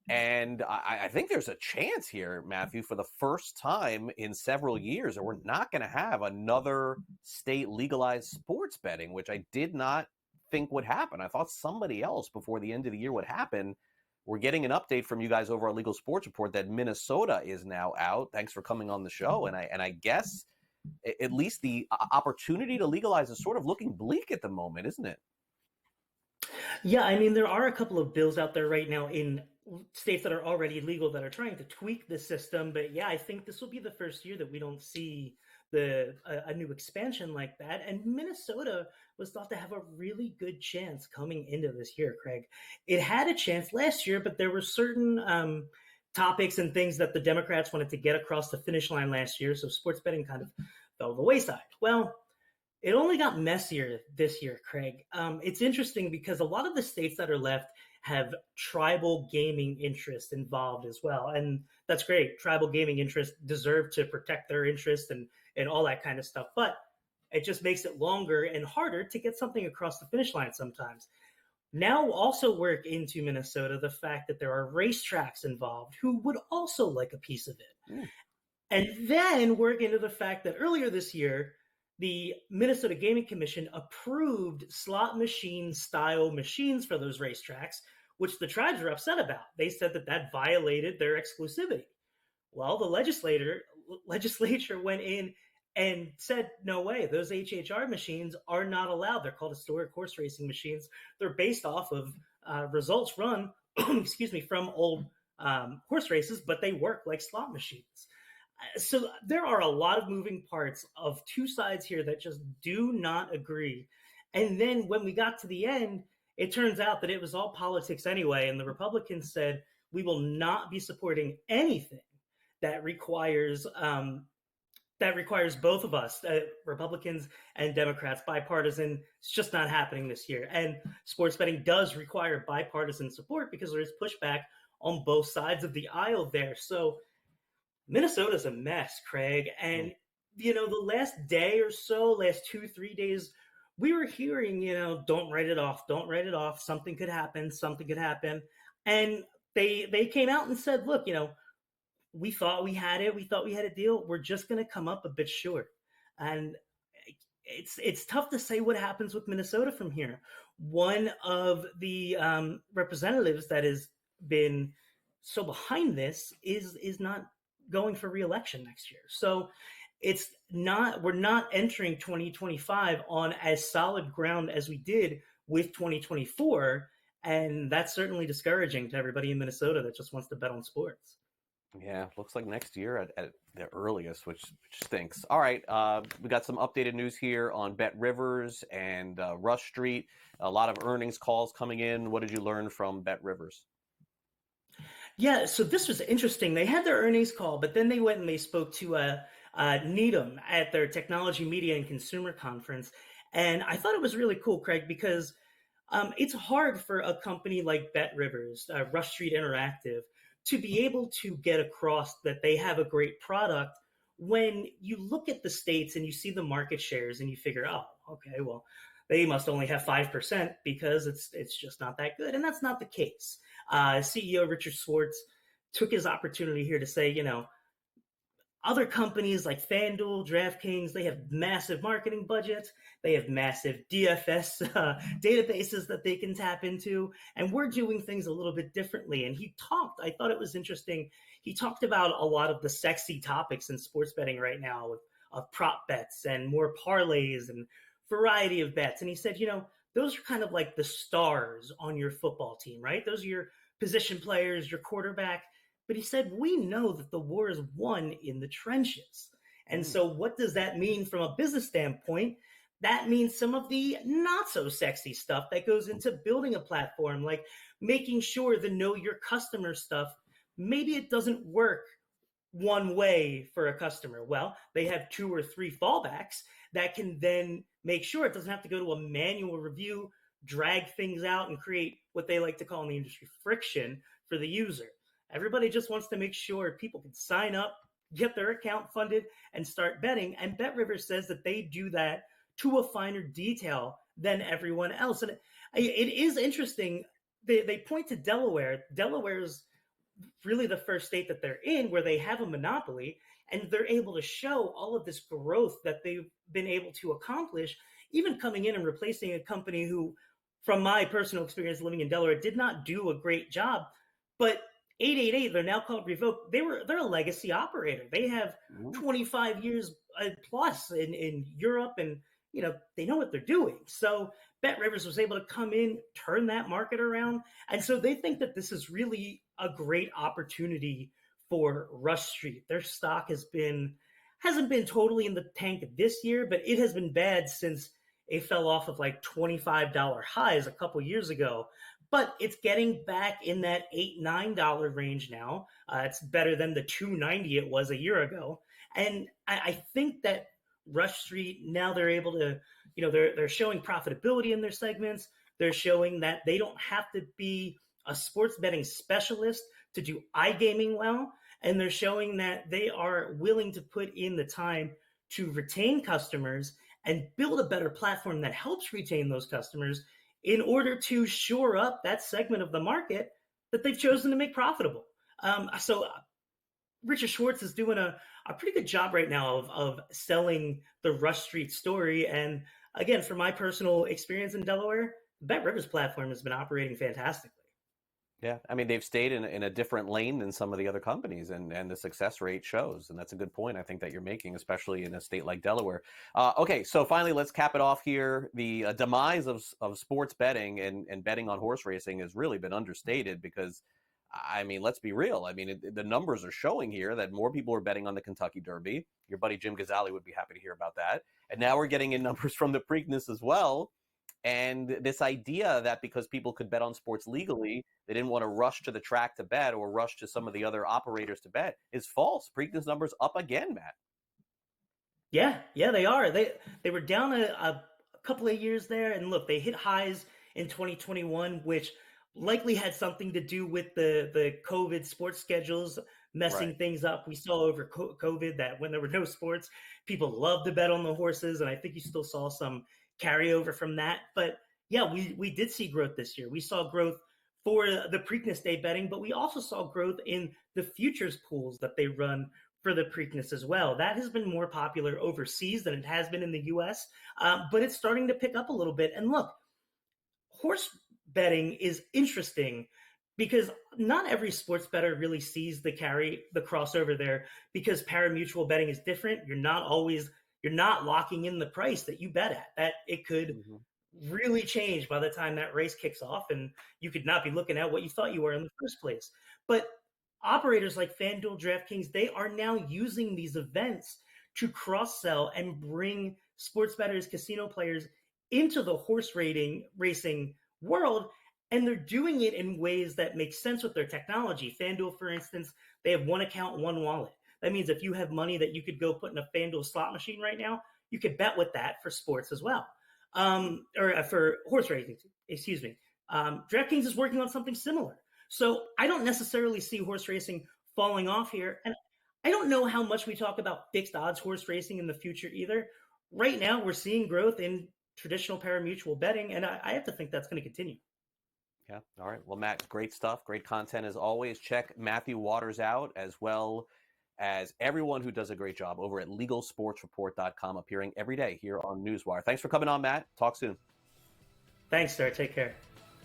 And I think there's a chance here, Matthew, for the first time in several years, that we're not going to have another state legalized sports betting, which I did not think would happen. I thought somebody else before the end of the year would happen. We're getting an update from you guys over at Legal Sports Report that Minnesota is now out. Thanks for coming on the show. And I guess at least the opportunity to legalize is sort of looking bleak at the moment, isn't it? Yeah, I mean, there are a couple of bills out there right now in states that are already legal that are trying to tweak the system. But yeah, I think this will be the first year that we don't see a new expansion like that. And Minnesota was thought to have a really good chance coming into this year, Craig. It had a chance last year, but there were certain topics and things that the Democrats wanted to get across the finish line last year. So sports betting kind of fell to the wayside. Well, it only got messier this year, Craig. It's interesting because a lot of the states that are left have tribal gaming interests involved as well. And that's great. Tribal gaming interests deserve to protect their interests and all that kind of stuff. But it just makes it longer and harder to get something across the finish line sometimes. Now also work into Minnesota the fact that there are racetracks involved who would also like a piece of it. Mm. And then work into the fact that earlier this year, the Minnesota Gaming Commission approved slot machine style machines for those racetracks, which the tribes are upset about. They said that that violated their exclusivity. Well, the legislature went in and said, no way, those HHR machines are not allowed. They're called historic horse racing machines. They're based off of results run, from old horse races, but they work like slot machines. So there are a lot of moving parts of two sides here that just do not agree. And then when we got to the end, it turns out that it was all politics anyway. And the Republicans said, we will not be supporting anything that requires both of us, Republicans and Democrats, bipartisan. It's just not happening this year. And sports betting does require bipartisan support because there is pushback on both sides of the aisle there. So Minnesota's a mess, Craig. And, the last day or so, last 2-3 days, we were hearing, don't write it off. Don't write it off. Something could happen. And they came out and said, look, we thought we had it. We thought we had a deal. We're just going to come up a bit short. And it's tough to say what happens with Minnesota from here. One of the representatives that has been so behind this is not going for re-election next year. So we're not entering 2025 on as solid ground as we did with 2024. And that's certainly discouraging to everybody in Minnesota that just wants to bet on sports. Yeah, looks like next year at the earliest, which stinks. All right, we got some updated news here on BetRivers and Rush Street. A lot of earnings calls coming in. What did you learn from BetRivers? Yeah, so this was interesting. They had their earnings call, but then they went and they spoke to Needham at their Technology, Media, and Consumer Conference. And I thought it was really cool, Craig, because it's hard for a company like BetRivers, Rush Street Interactive, to be able to get across that they have a great product when you look at the states and you see the market shares and you figure, oh, okay, well, they must only have 5% because it's just not that good. And that's not the case. CEO Richard Schwartz took his opportunity here to say, other companies like FanDuel, DraftKings, they have massive marketing budgets. They have massive DFS databases that they can tap into. And we're doing things a little bit differently. And I thought it was interesting. He talked about a lot of the sexy topics in sports betting right now of prop bets and more parlays and variety of bets. And he said, those are kind of like the stars on your football team, right? Those are your position players, your quarterback. But he said, we know that the war is won in the trenches. And so what does that mean from a business standpoint? That means some of the not so sexy stuff that goes into building a platform, like making sure the know your customer stuff. Maybe it doesn't work one way for a customer. Well, they have 2 or 3 fallbacks that can then make sure it doesn't have to go to a manual review, drag things out, and create what they like to call in the industry friction for the user. Everybody just wants to make sure people can sign up, get their account funded, and start betting. And BetRivers says that they do that to a finer detail than everyone else. And it is interesting. They point to Delaware. Delaware's really the first state that they're in where they have a monopoly, and they're able to show all of this growth that they've been able to accomplish, even coming in and replacing a company who, from my personal experience living in Delaware, did not do a great job. But 888, they're now called Revoke. They're a legacy operator. They have 25 years plus in Europe, and they know what they're doing. So BetRivers was able to come in, turn that market around, and so they think that this is really a great opportunity for Rush Street. Their stock hasn't been totally in the tank this year, but it has been bad since it fell off of like $25 highs a couple years ago. But it's getting back in that $8-9 range now. It's better than the $2.90 it was a year ago. And I think that Rush Street, now they're able to, they're showing profitability in their segments. They're showing that they don't have to be a sports betting specialist to do iGaming well. And they're showing that they are willing to put in the time to retain customers and build a better platform that helps retain those customers in order to shore up that segment of the market that they've chosen to make profitable. So Richard Schwartz is doing a pretty good job right now of selling the Rush Street story. And again, from my personal experience in Delaware, the BetRivers platform has been operating fantastically. Yeah, I mean, they've stayed in a different lane than some of the other companies, and the success rate shows. And that's a good point, I think, that you're making, especially in a state like Delaware. Okay, so finally, let's cap it off here. The demise of sports betting and betting on horse racing has really been understated because, I mean, let's be real. I mean, the numbers are showing here that more people are betting on the Kentucky Derby. Your buddy Jim Gazzali would be happy to hear about that. And now we're getting in numbers from the Preakness as well. And this idea that because people could bet on sports legally, they didn't want to rush to the track to bet or rush to some of the other operators to bet is false. Preakness numbers up again, Matt. Yeah, they are. They were down a couple of years there, and look, they hit highs in 2021, which likely had something to do with the COVID sports schedules messing things up. We saw over COVID that when there were no sports, people loved to bet on the horses, and I think you still saw some carryover from that. But yeah, we did see growth this year. We saw growth for the Preakness Day betting, but we also saw growth in the futures pools that they run for the Preakness as well. That has been more popular overseas than it has been in the US, but it's starting to pick up a little bit. And look, horse betting is interesting because not every sports bettor really sees the crossover there, because pari-mutuel betting is different. You're not locking in the price that you bet at. That it could really change by the time that race kicks off, and you could not be looking at what you thought you were in the first place. But operators like FanDuel, DraftKings, they are now using these events to cross-sell and bring sports bettors, casino players into the horse racing world, and they're doing it in ways that make sense with their technology. FanDuel, for instance, they have one account, one wallet. That means if you have money that you could go put in a FanDuel slot machine right now, you could bet with that for sports as well, or for horse racing, excuse me. DraftKings is working on something similar. So I don't necessarily see horse racing falling off here. And I don't know how much we talk about fixed odds horse racing in the future either. Right now, we're seeing growth in traditional pari-mutuel betting, and I have to think that's going to continue. Yeah. All right. Well, Matt, great stuff. Great content as always. Check Matthew Waters out, as well as everyone who does a great job over at LegalSportsReport.com, appearing every day here on Newswire. Thanks for coming on, Matt. Talk soon. Thanks, sir. Take care.